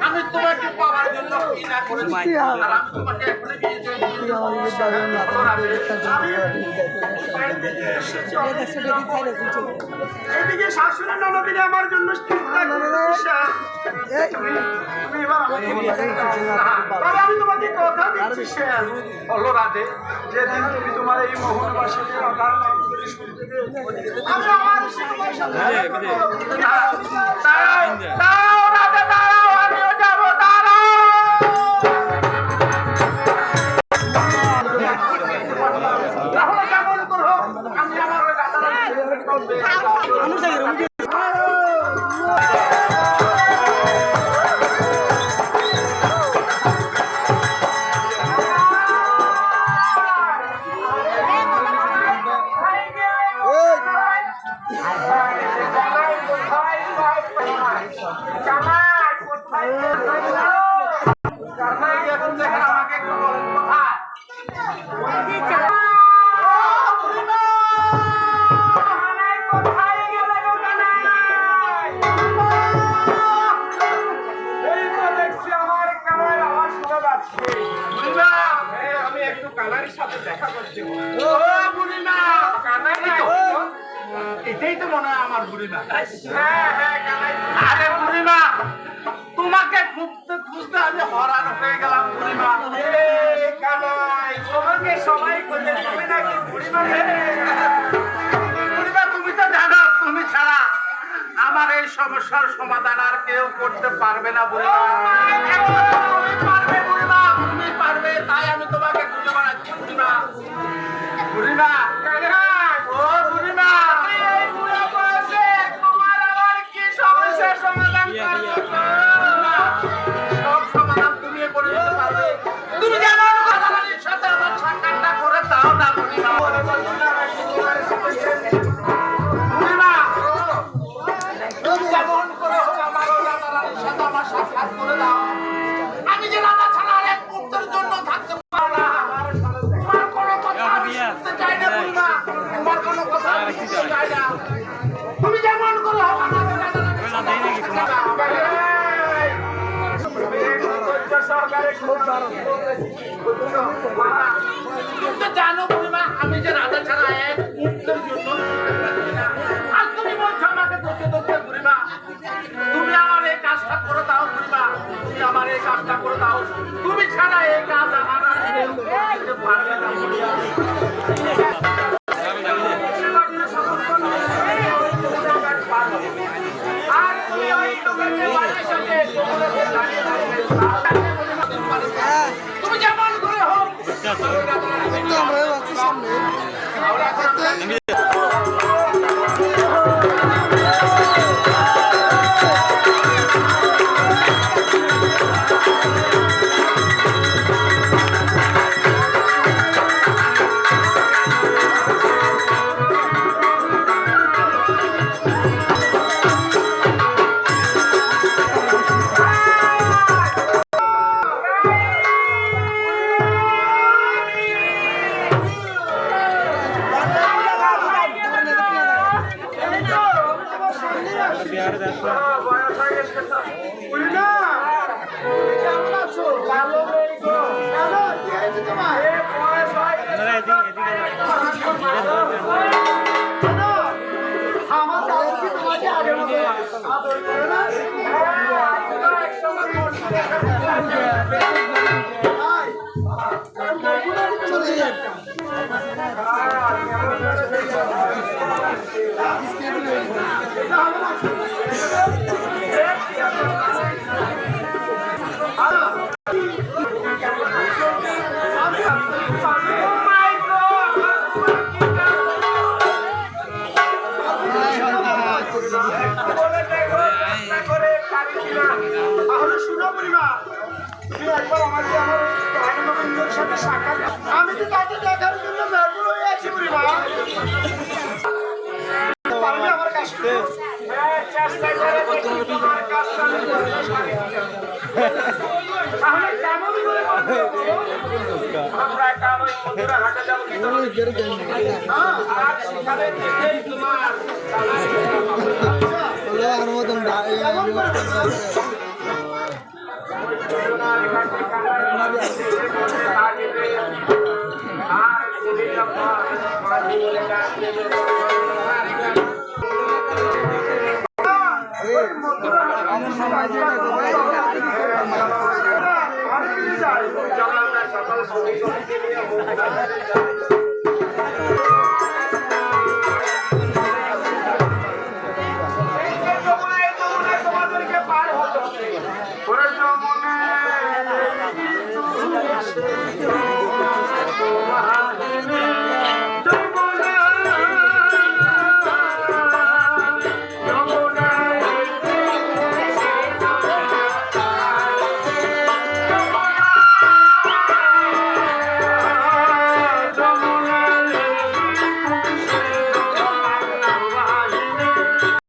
আমি তোমাকে পাওয়ার জন্য কি না করেছি আর আমি তোমাকে এখনই বিয়ে এদিকে শাশুড়ি ননদিনী আমার জন্য আমি তোমাকে কথা দিচ্ছি বলো রাধে যেদিন তুমি তোমার এই মোহনবাসীকে আমিও যাবো তাহলে কেমন করো আমি আমার এটাই তো মনে হয় আমার বুড়িমা। আরে বুড়িমা তোমাকে খুঁজতে খুঁজতে আমি হরান হয়ে গেলাম বুড়িমা। তোমাকে সবাই খুঁজে তুমি নাকি বুড়িমা? বুড়িমা তুমি তো জানো তুমি ছাড়া আমার এই সমস্যার সমাধান আর কেউ করতে পারবে না বুড়িমা। করে দাও। আমি যে রাধা ছাড়া আর এক মুহূর্তের জন্য থাকতে পারবো না। তোমার কোনো কথা আমি শুনতে চাই না বুড়িমা, তোমার কোনো কথা আমি শুনতে চাই না। তুমি যেমন করে হোক আমাকে রাধা তুমি তো জানো বুড়িমা, আমি যে রাধা ছাড়া এক মুহূর্তের জন্য আর তুমি বলছো আমাকে দোষে দোষে বুড়িমা। তুমি আমার এই কাজটা করে দাও বুড়িমা, তুমি আমার এই কাজটা করে দাও। তুমি ছাড়া এই কাজ আমার আর কেউ করতে পারবে না বুড়িমা। আর তুমি ওই লোকের বাড়ির সাথে তুমি যেমন করে হোক আমি তো তাকে দেখার জন্য ব্যাকুল হয়ে আছি বুড়িমা। পারবে আমার কাজটা? চেষ্টা করে তোমার কাজটা তাহলে কেমন করে আমরা একটা ওই মধুরা ঘাটে যাবো আর সেখানে থেকেই তোমার তোমাদেরকে পার হতো মনে